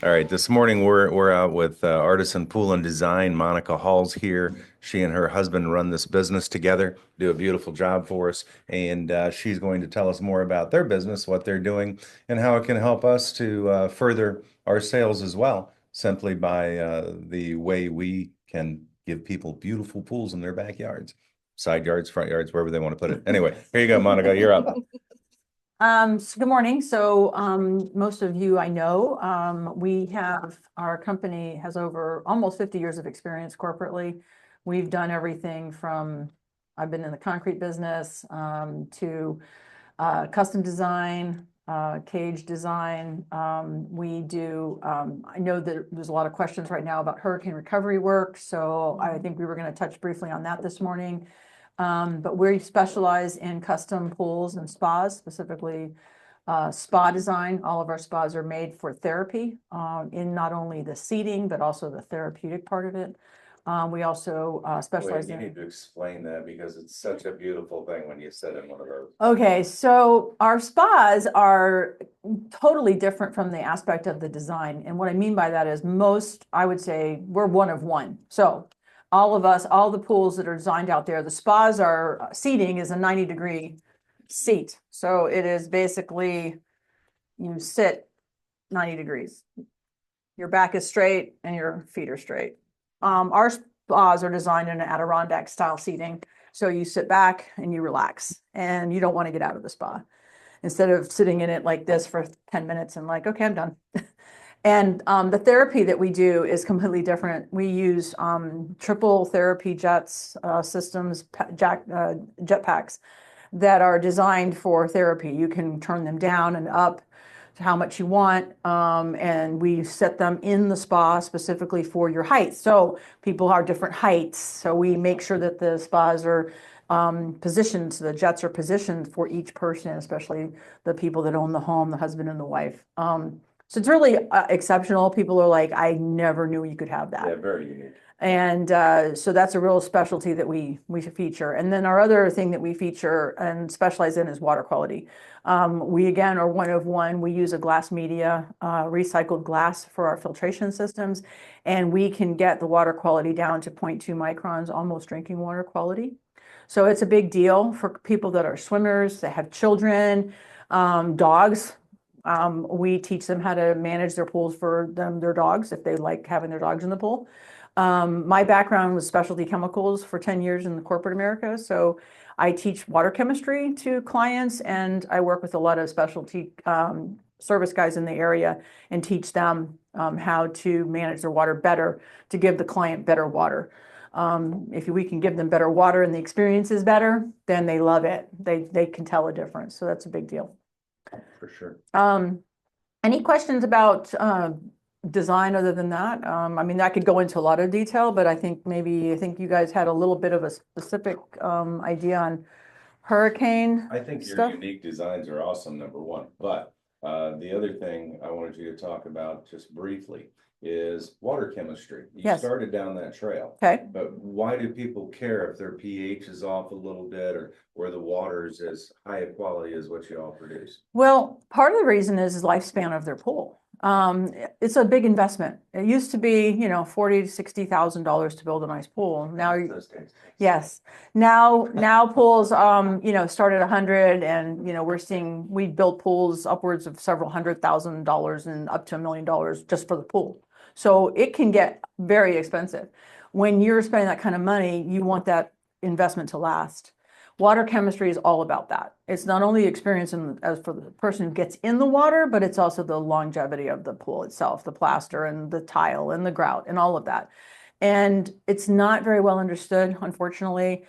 All right, this morning we're out with Artisan Pool and Design. Monica Hall's here. She and her husband run this business together, do a beautiful job for us, and she's going to tell us more about their business, what they're doing, and how it can help us to further our sales as well, simply by the way we can give people beautiful pools in their backyards, side yards, front yards, wherever they want to put it. Anyway, here you go, Monica. You're up. Good morning. So most of you I know, our company has over almost 50 years of experience corporately. We've done everything from, I've been in the concrete business to custom design, cage design. I know that there's a lot of questions right now about hurricane recovery work. So I think we were going to touch briefly on that this morning. But we specialize in custom pools and spas, specifically spa design. All of our spas are made for therapy in not only the seating, but also the therapeutic part of it. We also specialize You in. need to explain that because it's such a beautiful thing when you sit in one of those. Okay, so our spas are totally different from the aspect of the design. And what I mean by that is I would say we're one of one. So all the pools that are designed out there, the spas are seating is a 90-degree seat. So it is basically you sit 90 degrees. Your back is straight and your feet are straight. Our spas are designed in an Adirondack style seating. So you sit back and you relax and you don't want to get out of the spa. Instead of sitting in it like this for 10 minutes and like, okay, I'm done. And the therapy that we do is completely different. We use triple therapy systems, jet packs that are designed for therapy. You can turn them down and up to how much you want. And we set them in the spa specifically for your height. So people are different heights. So we make sure that the spas are positioned, so the jets are positioned for each person, especially the people that own the home, the husband and the wife. So it's really exceptional. People are like, I never knew you could have that. Yeah, very unique. And so that's a real specialty that we feature. And then our other thing that we feature and specialize in is water quality. We again are one of one. We use a glass media, recycled glass for our filtration systems, and we can get the water quality down to 0.2 microns, almost drinking water quality. So it's a big deal for people that are swimmers, that have children, dogs. We teach them how to manage their pools for their dogs if they like having their dogs in the pool. My background was specialty chemicals for 10 years in the corporate America. So I teach water chemistry to clients and I work with a lot of specialty service guys in the area and teach them how to manage their water better to give the client better water. If we can give them better water and the experience is better, then they love it. They can tell a difference. So that's a big deal. For sure. Any questions about design other than that? I mean, I could go into a lot of detail, but I think you guys had a little bit of a specific idea on hurricane I think your stuff. unique designs are awesome, number one. But the other thing I wanted you to talk about just briefly is water chemistry. You Yes. started down that trail. Okay. But why do people care if their pH is off a little bit or the water is as high a quality as what you all produce? Well, part of the reason is lifespan of their pool. It's a big investment. It used to be, $40,000 to $60,000 to build a nice pool. Now, yes. Now pools, start at 100, and we build pools upwards of several $100,000 and up to $1 million just for the pool. So it can get very expensive. When you're spending that kind of money, you want that investment to last. Water chemistry is all about that. It's not only experience as for the person who gets in the water, but it's also the longevity of the pool itself, the plaster and the tile and the grout and all of that. And it's not very well understood, unfortunately.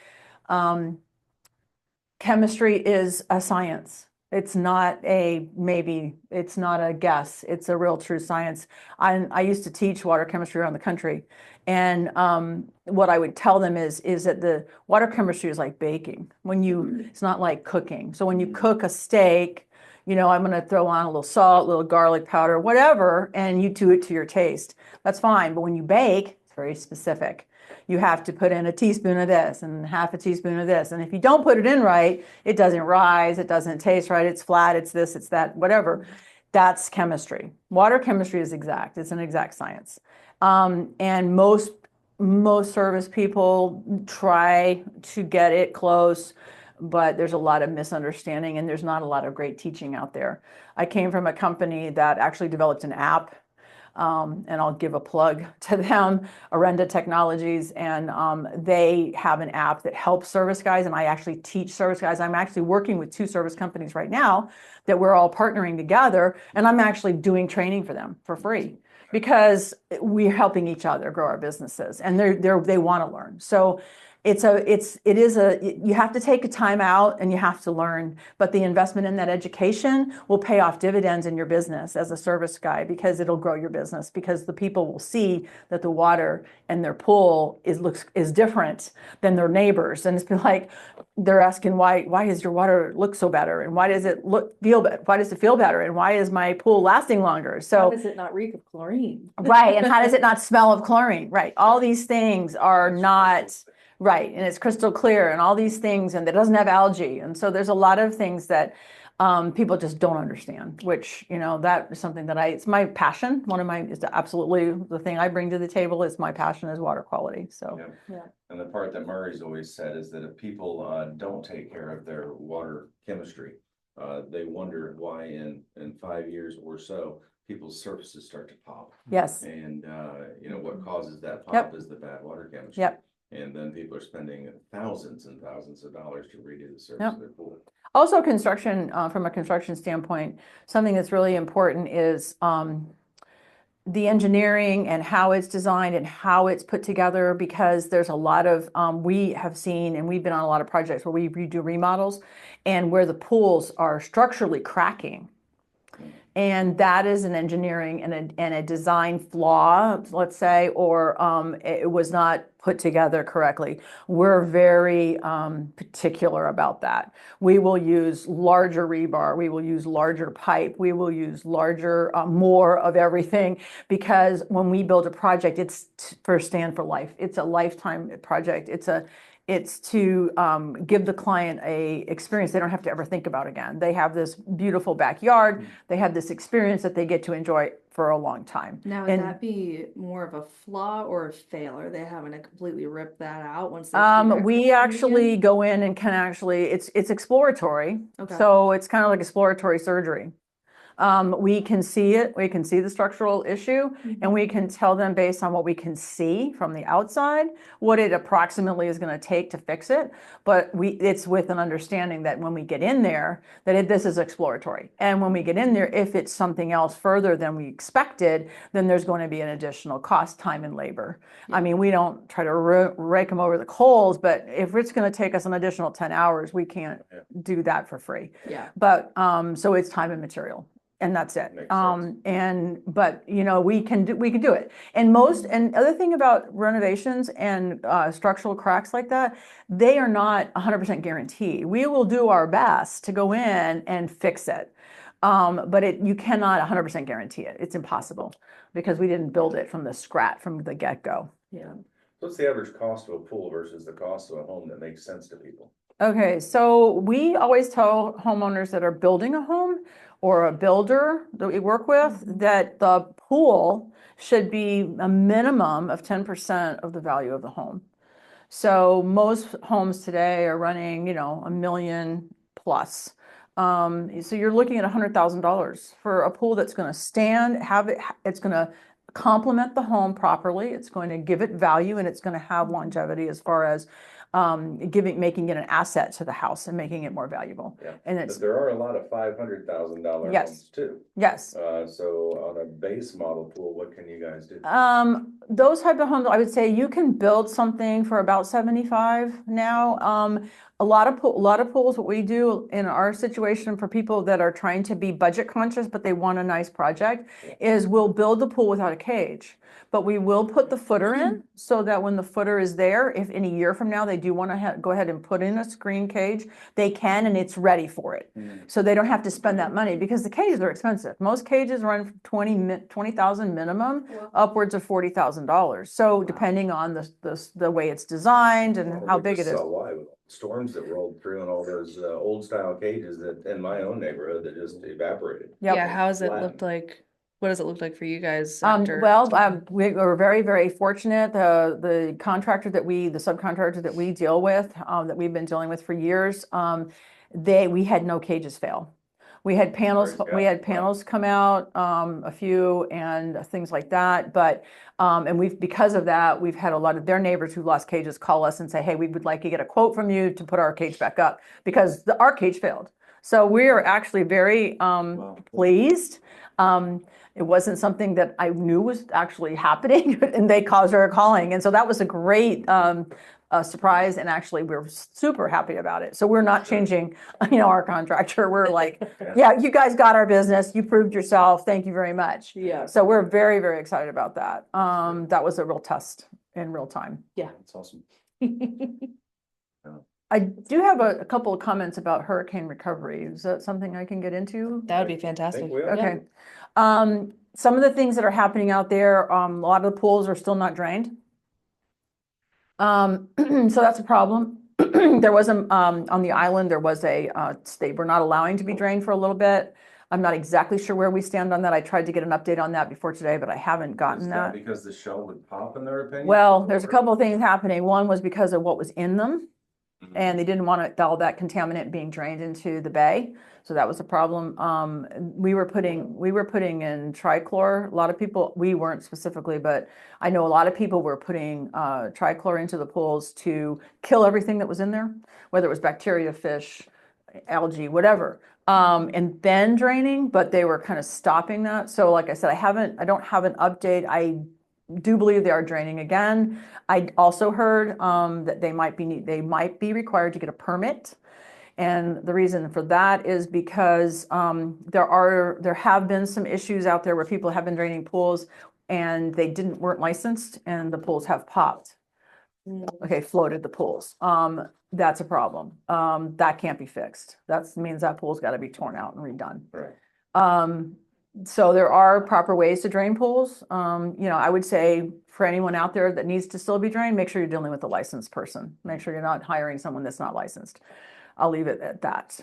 Chemistry is a science. It's not a maybe, it's not a guess. It's a real true science. I used to teach water chemistry around the country. And what I would tell them is that the water chemistry is like baking. It's not like cooking. So when you cook a steak, I'm going to throw on a little salt, a little garlic powder, whatever, and you do it to your taste. That's fine. But when you bake, it's very specific. You have to put in a teaspoon of this and half a teaspoon of this. And if you don't put it in right, it doesn't rise, it doesn't taste right, it's flat, it's this, it's that, whatever. That's chemistry. Water chemistry is exact. It's an exact science. And most service people try to get it close, but there's a lot of misunderstanding and there's not a lot of great teaching out there. I came from a company that actually developed an app, and I'll give a plug to them, Arenda Technologies, and they have an app that helps service guys, and I actually teach service guys. I'm actually working with 2 service companies right now that we're all partnering together, and I'm actually doing training for them for free because we're helping each other grow our businesses, and they want to learn. So you have to take a time out and you have to learn, but the investment in that education will pay off dividends in your business as a service guy because it'll grow your business, because the people will see that the water in their pool is different than their neighbors. And it's been like, they're asking why does your water look so better? And why does it feel better? And why is my pool lasting longer? So how does it not reek of chlorine? right. And how does it not smell of chlorine? Right. All these things are not right. And it's crystal clear and all these things, and it doesn't have algae. And so there's a lot of things that people just don't understand, which, that is something that it's my passion. It's absolutely the thing I bring to the table is my passion is water quality. So, Yeah. And the part that Murray's always said is that if people don't take care of their water chemistry, they wonder why in 5 years or so, people's surfaces start to pop. yes. And, what causes that pop Yep. is the bad water chemistry. Yep. And then people are spending thousands and thousands of dollars to redo the surface Yep. of their pool. Also construction, from a construction standpoint, something that's really important is the engineering and how it's designed and how it's put together, because there's a lot of, we have seen, and we've been on a lot of projects where we redo remodels and where the pools are structurally cracking. And that is an engineering and a design flaw, let's say, or it was not put together correctly. We're very particular about that. We will use larger rebar. We will use larger pipe. We will use larger, more of everything, because when we build a project, it's for stand for life. It's a lifetime project. It's to give the client a experience they don't have to ever think about again. They have this beautiful backyard. They have this experience that they get to enjoy for a long time. Now, would that be more of a flaw or a fail? Are they having to completely rip that out once they do that We kind of actually medium? go in and can actually, it's exploratory. Okay. So it's kind of like exploratory surgery. We can see it, we can see the structural issue, and we can tell them based on what we can see from the outside, what it approximately is going to take to fix it. But it's with an understanding that when we get in there, that this is exploratory. And when we get in there, if it's something else further than we expected, then there's going to be an additional cost, time, and labor. I mean, we don't try to rake them over the coals, but if it's going to take us an additional 10 hours, we can't do that for free. Yeah. But so it's time and material. And that's it. Makes sense. But we can do it. And other thing about renovations and structural cracks like that, they are not 100% guaranteed. We will do our best to go in and fix it. But you cannot 100% guarantee it. It's impossible because we didn't build it from the get-go. Yeah. What's the average cost of a pool versus the cost of a home that makes sense to people? Okay, so we always tell homeowners that are building a home or a builder that we work with that the pool should be a minimum of 10% of the value of the home. So most homes today are running, $1 million plus. So you're looking at $100,000 for a pool that's going to stand, it's going to complement the home properly. It's going to give it value, and it's going to have longevity as far as making it an asset to the house and making it more valuable. Yeah. And But there are a lot of $500,000 Yes. homes too. yes. So on a base model pool, what can you guys do? Those type of homes, I would say you can build something for about 75 now. A lot of pools, what we do in our situation for people that are trying to be budget conscious, but they want a nice project, is we'll build the pool without a cage. But we will put the footer in so that when the footer is there, if in a year from now they do want to go ahead and put in a screen cage, they can, and it's ready for it. So they don't have to spend that money, because the cages are expensive. Most cages run from $20,000 minimum, upwards of $40,000. So depending on the way it's designed and how big it is. Sell wide with storms that rolled through and all those old style cages that in my own neighborhood that just evaporated. Yep. Yeah, how has it Flattened. looked like? What does it look like for you guys after? We were very, very fortunate. The contractor that the subcontractor that we deal with, that we've been dealing with for years, we had no cages fail. We had panels, Praise God. Wow. come out, a few and things like that. But, and because of that, we've had a lot of their neighbors who lost cages call us and say, hey, we would like to get a quote from you to put our cage back up because our cage failed. So we are actually very, pleased. It wasn't something that I knew was actually happening, and they started calling. And so that was a great surprise. And actually, we're super happy about it. So we're not changing, our contractor. We're like, yeah, you guys got our business. You proved yourself. Thank you very much. Yeah. So we're very, very excited about that. That was a real test in real time. That's awesome. I do have a couple of comments about hurricane recovery. Is that something I can get into? That would be I fantastic. think we are. Okay. Some of the things that are happening out there, a lot of the pools are still not drained. So that's a problem. There was on the island, there was they were not allowing to be drained for a little bit. I'm not exactly sure where we stand on that. I tried to get an update on that before today, but I haven't gotten Is that. because the shell would pop in their opinion? Well, there's a couple of things happening. One was because of what was in them. Mhm. And they didn't want all that contaminant being drained into the bay. So that was a problem. We were putting in trichlor. A lot of people, we weren't specifically, but I know a lot of people were putting trichlor into the pools to kill everything that was in there, whether it was bacteria, fish, algae, whatever. And then draining, but they were kind of stopping that. So like I said, I don't have an update. I do believe they are draining again. I also heard that they might be required to get a permit. And the reason for that is because there have been some issues out there where people have been draining pools and they weren't licensed and the pools have popped. Okay, floated the pools. That's a problem. That can't be fixed. That means that pool's got to be torn out and redone. Right. So there are proper ways to drain pools. I would say for anyone out there that needs to still be drained, make sure you're dealing with a licensed person. Make sure you're not hiring someone that's not licensed. I'll leave it at that.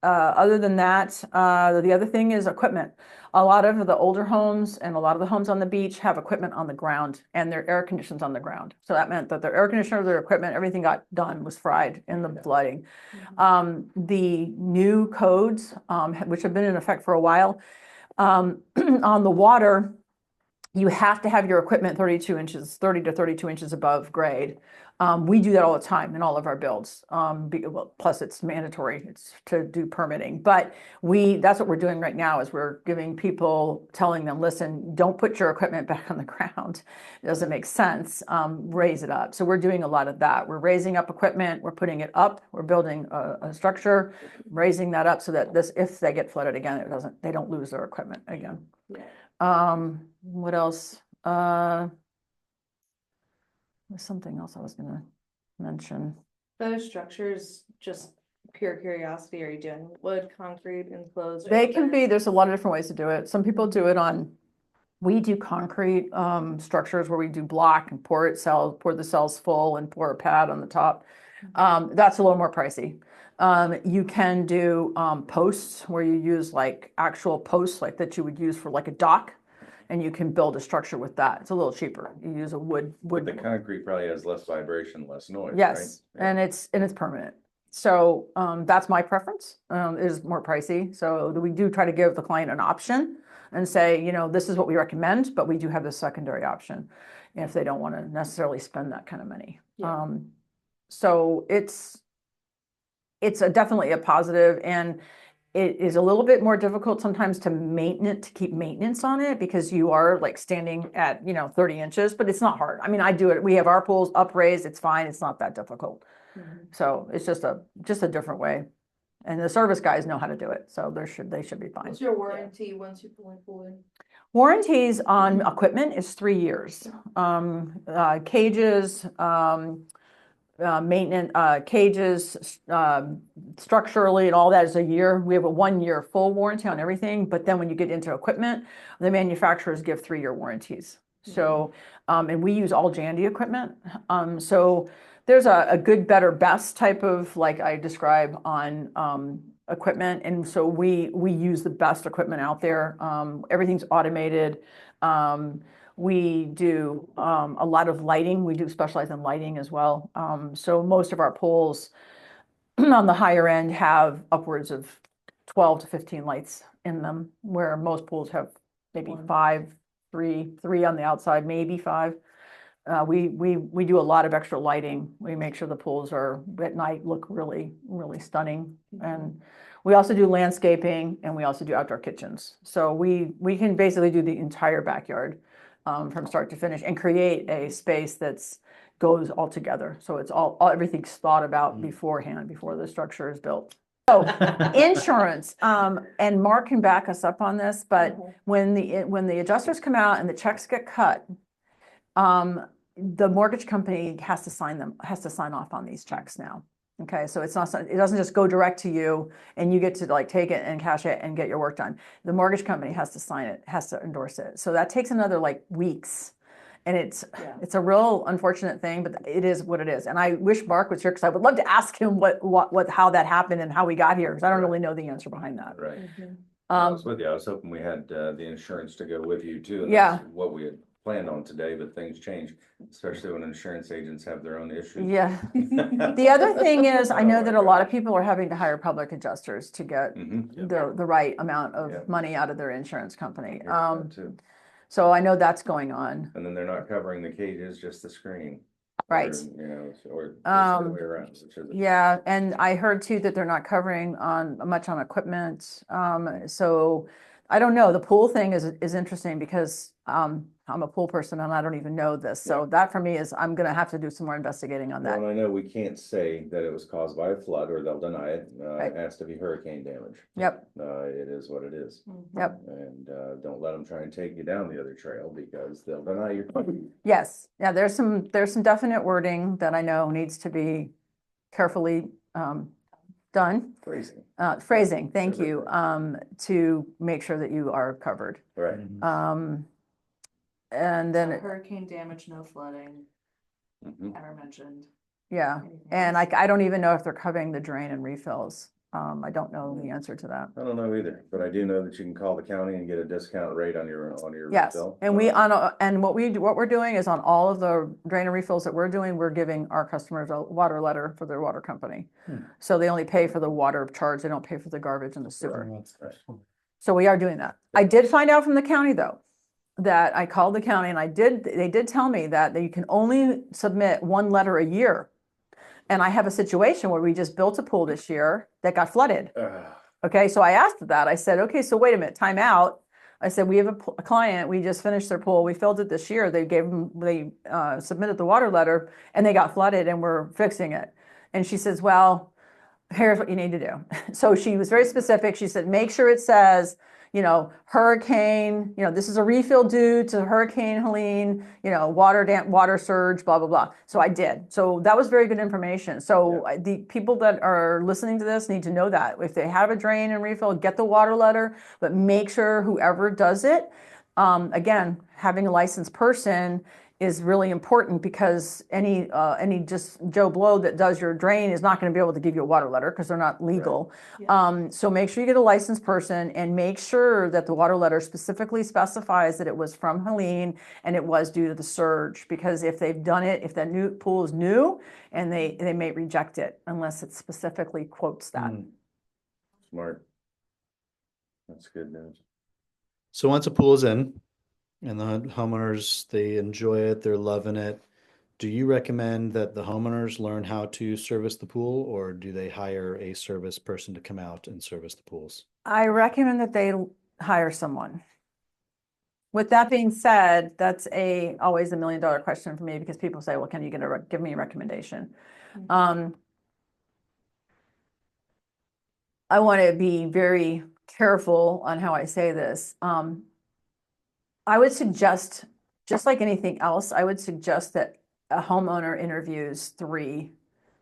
Other than that, the other thing is equipment. A lot of the older homes and a lot of the homes on the beach have equipment on the ground and their air conditions on the ground. So that meant that their air conditioner, their equipment, everything was fried in the flooding. The new codes, which have been in effect for a while, on the water, you have to have your equipment 30 to 32 inches above grade. We do that all the time in all of our builds. Plus it's mandatory to do permitting, but that's what we're doing right now is we're telling them, listen, don't put your equipment back on the ground. It doesn't make sense. Raise it up. So we're doing a lot of that. We're raising up equipment. We're putting it up. We're building a structure, raising that up so that if they get flooded again, they don't lose their equipment again. Yeah. What else? There's something else I was gonna mention. Those structures, just pure curiosity, are you doing wood, concrete, enclosed? They can be, there's a lot of different ways to do it. Some people do it we do concrete structures where we do block and pour the cells full and pour a pad on the top. That's a little more pricey. You can do posts where you use like actual posts like that you would use for like a dock. And you can build a structure with that. It's a little cheaper. You use a wood. The concrete probably has less vibration, less noise. Yes, right? and it's permanent. So that's my preference. It is more pricey. So we do try to give the client an option and say, this is what we recommend, but we do have the secondary option if they don't want to necessarily spend that kind of money. Yeah. So it's definitely a positive, and it is a little bit more difficult sometimes to keep maintenance on it because you are like standing at 30 inches, but it's not hard. I mean, I do it. We have our pools upraised. It's fine. It's not that difficult. So it's just a different way, and the service guys know how to do it, so they should be fine. What's your warranty once you pull a pool in? Warranties on equipment is 3 years. Cages, maintenance, cages, structurally and all that is a year. We have a 1-year full warranty on everything, but then when you get into equipment, the manufacturers give 3-year warranties. So, and we use all Jandy equipment. So there's a good, better, best type of, like I describe on equipment. And so we use the best equipment out there. Everything's automated. We do a lot of lighting. We do specialize in lighting as well. So most of our pools on the higher end have upwards of 12 to 15 lights in them, where most pools have maybe five, three on the outside, maybe five. We do a lot of extra lighting. We make sure the pools are at night look really, really stunning. And we also do landscaping, and we also do outdoor kitchens. So we can basically do the entire backyard from start to finish and create a space that's goes all together. So it's all everything's thought about beforehand, before the structure is built. So insurance, and Mark can back us up on this, but when the adjusters come out and the checks get cut, the mortgage company has to sign off on these checks now. Okay, so it doesn't just go direct to you and you get to like take it and cash it and get your work done. The mortgage company has to sign it, has to endorse it. So that takes another like weeks. And it's a real unfortunate thing, but it is what it is. And I wish Mark was here because I would love to ask him how that happened and how we got here, because I don't really know the answer behind that. Right. I was with you. I was hoping we had the insurance to go with you too. And Yeah. that's what we had planned on today, but things change, especially when insurance agents have their own issues. Yeah. The other thing is, I know that a lot of people are having to hire public adjusters to get the right amount of money out of their insurance company. So I know that's going on. And then they're not covering the cages, just the screen. Right. Or the other way around. Yeah, and I heard too that they're not covering much on equipment. So I don't know. The pool thing is interesting because I'm a pool person and I don't even know this. So that for me is, I'm gonna have to do some more investigating on that. Well, and I know we can't say that it was caused by a flood or they'll deny it. It has to be hurricane damage. Yep. It is what it is. Yep. And don't let them try and take you down the other trail because they'll deny your claim. Yes. Yeah, there's some definite wording that I know needs to be carefully done. Phrasing, thank you, to make sure that you are covered. Right. And then hurricane damage, no flooding, ever mentioned. Yeah, and I don't even know if they're covering the drain and refills. I don't know the answer to that. I don't know either, but I do know that you can call the county and get a discount rate on your Yes, refill. and what we're doing is on all of the drain and refills that we're doing, we're giving our customers a water letter for their water company. So they only pay for the water charge, they don't pay for the garbage and the sewer. So we are doing that. I did find out from the county though, that I called the county and they did tell me that you can only submit one letter a year. And I have a situation where we just built a pool this year that got flooded. Okay, so I asked that. I said, okay, so wait a minute, time out. I said, we have a client, we just finished their pool, we filled it this year. They submitted the water letter and they got flooded and we're fixing it. And she says, well, here's what you need to do. So she was very specific. She said, make sure it says, hurricane, this is a refill due to Hurricane Helene, water surge, blah, blah, blah. So I did. So that was very good information. So the people that are listening to this need to know that if they have a drain and refill, get the water letter, but make sure whoever does it, again, having a licensed person is really important because any just Joe Blow that does your drain is not going to be able to give you a water letter because they're not legal. Right. So make sure you get a licensed person and make sure that the water letter specifically specifies that it was from Helene and it was due to the surge, because if they've done it, if that new pool is new, and they may reject it unless it specifically quotes that. Smart. That's good news. So once a pool is in, and the homeowners, they enjoy it, they're loving it, do you recommend that the homeowners learn how to service the pool, or do they hire a service person to come out and service the pools? I recommend that they hire someone. With that being said, that's always a $1 million question for me, because people say, well, can you give me a recommendation? I want to be very careful on how I say this. I would suggest, just like anything else, I would suggest that a homeowner interviews 3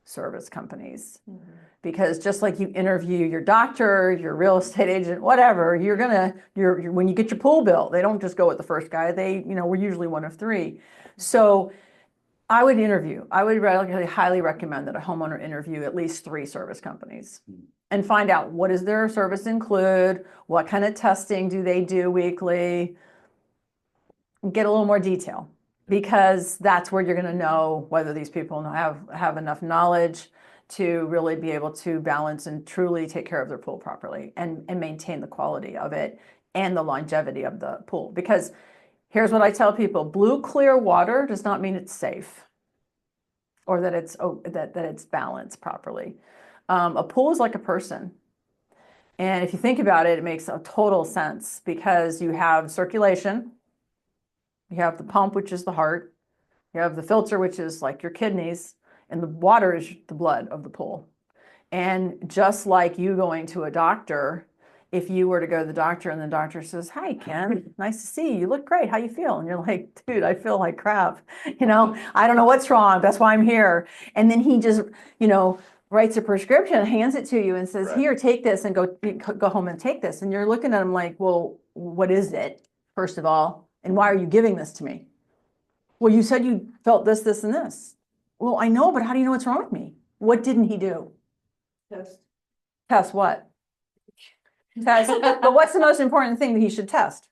service companies. Because just like you interview your doctor, your real estate agent, whatever, when you get your pool built, they don't just go with the first guy. We're usually one of 3. So I would interview. I would really highly recommend that a homeowner interview at least 3 service companies and find out what does their service include, what kind of testing do they do weekly, get a little more detail, because that's where you're going to know whether these people have enough knowledge to really be able to balance and truly take care of their pool properly and maintain the quality of it and the longevity of the pool. Because here's what I tell people: blue clear water does not mean it's safe or that it's balanced properly. A pool is like a person. And if you think about it, it makes a total sense, because you have circulation, you have the pump, which is the heart, you have the filter, which is like your kidneys, and the water is the blood of the pool. And just like you going to a doctor, if you were to go to the doctor and the doctor says, "Hi, Ken, nice to see you. You look great. How you feel?" And you're like, "Dude, I feel like crap. I don't know what's wrong. That's why I'm here." And then he just, writes a prescription, hands it to you and says, Right. "Here, take this and go home and take this." And you're looking at him like, "Well, what is it, first of all? And why are you giving this to me?" "Well, you said you felt this, this, and this." "Well, I know, but how do you know what's wrong with me?" What didn't he do? Test what? Test. But what's the most important thing that he should test?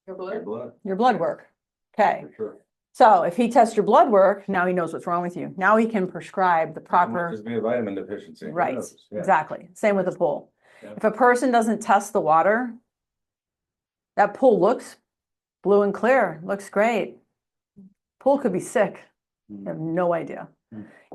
Your blood. Your blood work. Okay. For sure. So if he tests your blood work, now he knows what's wrong with you. Now he can prescribe the Might proper. just be a vitamin deficiency. Who Right, knows? Yeah. exactly. Same with the pool. Yeah. If a person doesn't test the water, that pool looks blue and clear, looks great. Pool could be sick. You have no idea.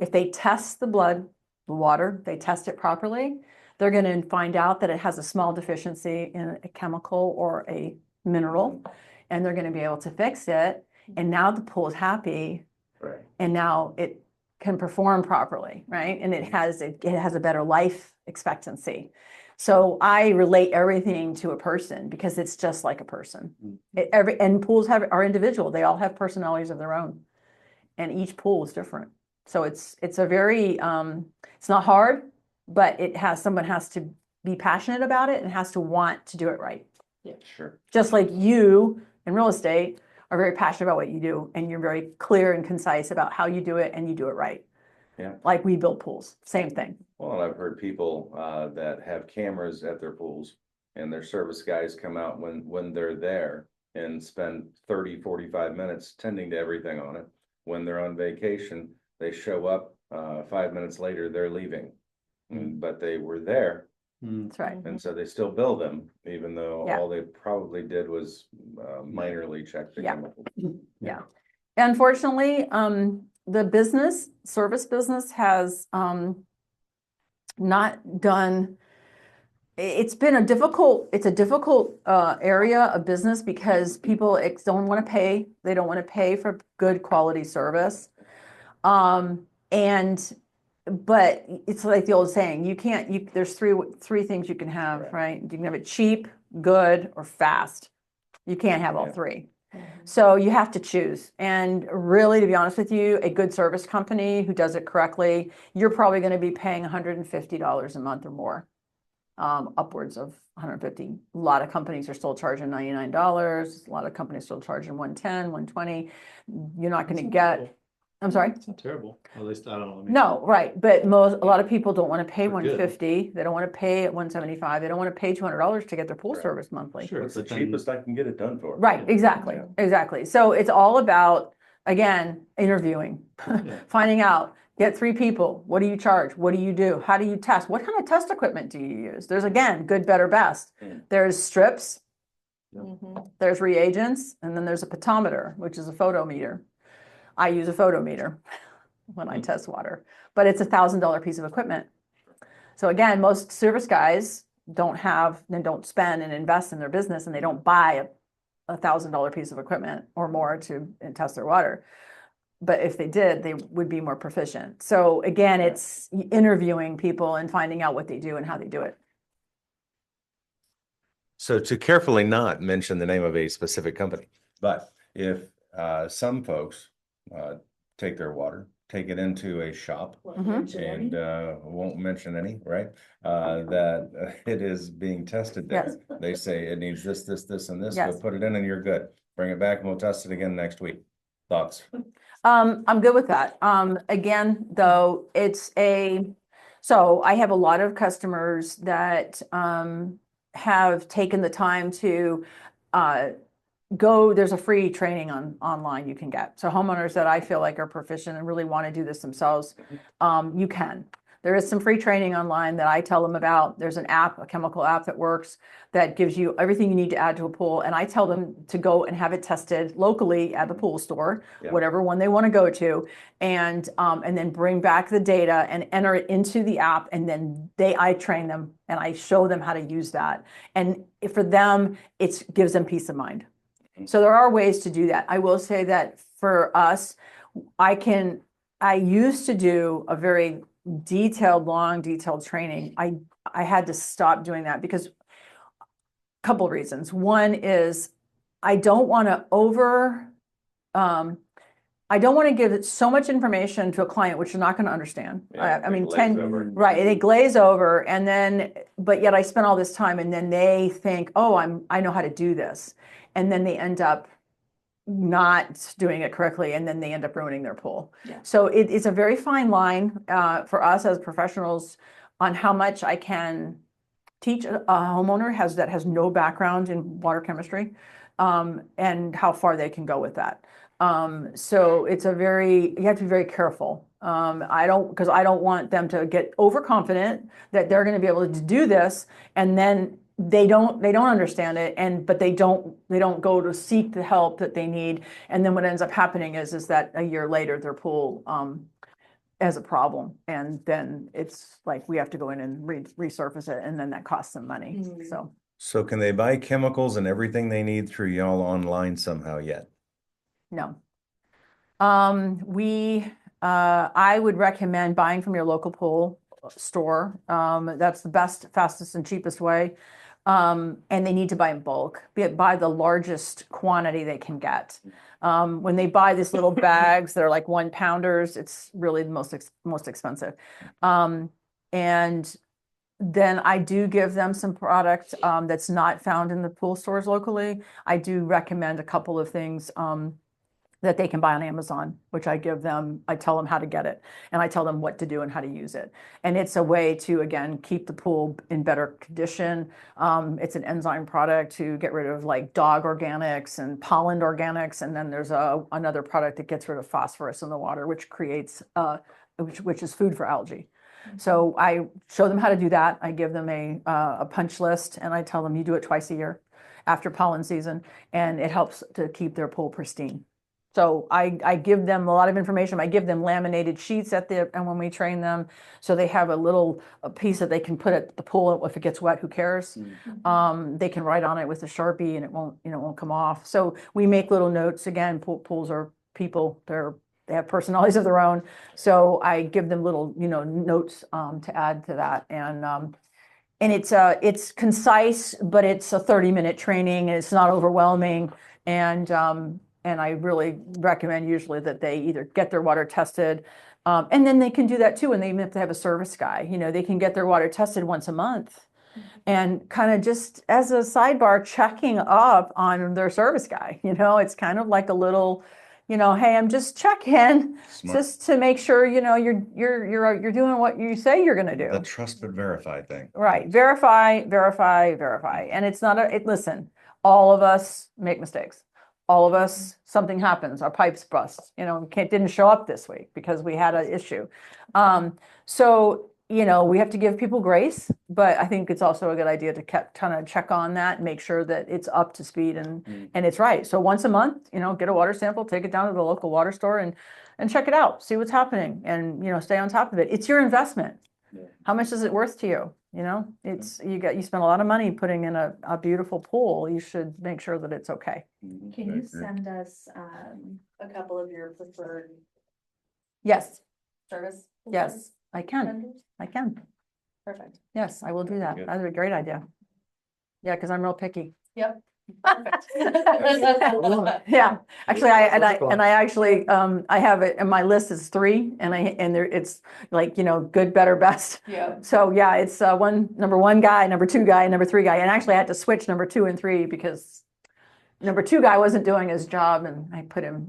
If they test the blood, the water, they test it properly, they're going to find out that it has a small deficiency in a chemical or a mineral, and they're going to be able to fix it. And now the pool is happy, Right. and now it can perform properly, right? And it has a better life expectancy. So I relate everything to a person, because it's just like a person. And pools are individual. They all have personalities of their own, and each pool is different. So it's a very it's not hard, but someone has to be passionate about it and has to want to do it right. Sure. Just like you in real estate are very passionate about what you do, and you're very clear and concise about how you do it, and you do it right. Yeah. Like we build pools, same thing. Well, I've heard people that have cameras at their pools, and their service guys come out when they're there and spend 30, 45 minutes tending to everything on it. When they're on vacation, they show up 5 minutes later, they're leaving. But they were there, That's right. and so they still bill them, even though Yeah. all they probably did was minorly check the Yeah. chemical. Yeah. Unfortunately, the service business has not done, it's a difficult area of business, because people don't want to pay. They don't want to pay for good quality service. But it's like the old saying, there's three things you can have, right? You can have it cheap, good, or fast. You can't have all Yeah. three. So you have to choose. And really, to be honest with you, a good service company who does it correctly, you're probably going to be paying $150 a month or more, upwards of $150. A lot of companies are still charging $99. A lot of companies still charging $110, $120. You're not going to get. I'm sorry? It's not terrible. At least I don't know. No, right. But a lot of people don't want to pay For good. $150. They don't want to pay at $175. They don't want to pay $200 to get their pool Right. service monthly. Sure. It's the but then- cheapest I can get it done for. Right, exactly, exactly. So it's all about, again, interviewing, Yeah. finding out, get 3 people. What do you charge? What do you do? How do you test? What kind of test equipment do you use? There's, again, good, better, best. There's strips, there's reagents, and then there's a potometer, which is a photometer. I use a photometer when I test water, but it's $1,000 piece of equipment. So again, most service guys don't spend and invest in their business, and they don't buy a $1,000 piece of equipment or more to test their water. But if they did, they would be more proficient. So again, it's interviewing people and finding out what they do and how they do it. So to carefully not mention the name of a specific company, but if some folks take their water, take it into a shop, and won't mention any, right? That it is being tested there. Yes. They say it needs this, this, this, and this. Yes. Go put it in and you're good. Bring it back and we'll test it again next week. Thoughts? I'm good with that. Again, though, so I have a lot of customers that have taken the time to there's a free training online you can get. So homeowners that I feel like are proficient and really want to do this themselves, you can. There is some free training online that I tell them about. There's an app, a chemical app that works that gives you everything you need to add to a pool. And I tell them to go and have it tested locally at the pool store, Yeah. whatever one they want to go to, and then bring back the data and enter it into the app. And then I train them and I show them how to use that. And for them, it gives them peace of mind. So there are ways to do that. I will say that for us, I used to do a very long, detailed training. I had to stop doing that because a couple of reasons. One is I don't want to give it so much information to a client which you're not going to understand. I mean, right, they glaze over, and then, but yet I spent all this time, and then they think, oh, I know how to do this, and then they end up not doing it correctly, and then they end up ruining their pool. Yeah. So it's a very fine line for us as professionals on how much I can teach a homeowner that has no background in water chemistry, and how far they can go with that. So you have to be very careful. Because I don't want them to get overconfident that they're going to be able to do this, and then they don't understand it, but they don't go to seek the help that they need. And then what ends up happening is that a year later their pool has a problem, and then it's like we have to go in and resurface it, and then that costs them money. Mhm. So can they buy chemicals and everything they need through y'all online somehow yet? No. I would recommend buying from your local pool store. That's the best, fastest, and cheapest way. And they need to buy in bulk, buy the largest quantity they can get. When they buy these little bags that are like 1-pounders, it's really the most expensive. And then I do give them some product that's not found in the pool stores locally. I do recommend a couple of things that they can buy on Amazon, which I tell them how to get it, and I tell them what to do and how to use it. And it's a way to, again, keep the pool in better condition. It's an enzyme product to get rid of like dog organics and pollen organics. And then there's another product that gets rid of phosphorus in the water, which creates, which is food for algae. So I show them how to do that. I give them a punch list, and I tell them you do it twice a year after pollen season, and it helps to keep their pool pristine. So I give them a lot of information. I give them laminated sheets and when we train them, so they have a piece that they can put at the pool. If it gets wet, who cares? They can write on it with a Sharpie, and it won't come off. So we make little notes. Again, pools are people. They have personalities of their own. So I give them little, notes to add to that. And it's concise, but it's a 30-minute training, and it's not overwhelming. And I really recommend usually that they either get their water tested, and then they can do that too. And even if they have a service guy, they can get their water tested once a month, and kind of just as a sidebar, checking up on their service guy. It's kind of like a little, hey, I'm just checking just to make sure, you're doing what you say you're going to do. The trust but verify thing. Right. Verify. And it's not listen, all of us make mistakes. All of us, something happens, our pipes bust, didn't show up this week because we had an issue. So, we have to give people grace, but I think it's also a good idea to kind of check on that and make sure that it's up to speed and it's right. So once a month, get a water sample, take it down to the local water store and check it out, see what's happening, and, stay on top of it. It's your investment. Yeah. How much is it worth to you? You spend a lot of money putting in a beautiful pool. You should make sure that it's okay. Can you send us a couple of your preferred Yes, service? yes, I can. vendors? I can. Perfect. Yes, I will do that. Good. That'd be a great idea. Yeah, because I'm real picky. Yep. Perfect. Yeah, actually, I actually, Yeah. I have it, and my list is 3, and it's like, good, better, best. Yeah. So yeah, it's number 1 guy, number 2 guy, number 3 guy, and actually I had to switch number 2 and 3 because number 2 guy wasn't doing his job, and I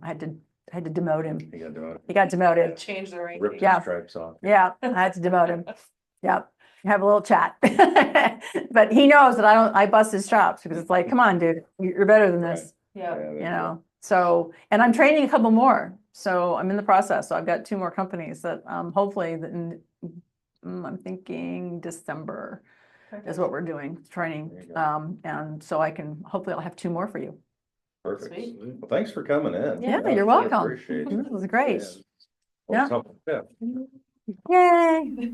had to had to demote him. You got to He got demoted. Change the rip ranking. the Yeah. stripes off. Yeah, I had to demote him. Yep, have a little chat. But he knows that I bust his chops because it's like, come on, dude, you're better than this, Yeah. Yeah, you there know? So, and I'm training a couple more. So I'm in the process. So I've got 2 more companies that hopefully I'm thinking December is what we're doing, training. There you go. And so hopefully I'll have 2 more for you. Perfect. Sweet. Well, thanks for coming in. Yeah, I you're really welcome. Appreciate It it. was great. Yeah. What's up? Yeah. Yay.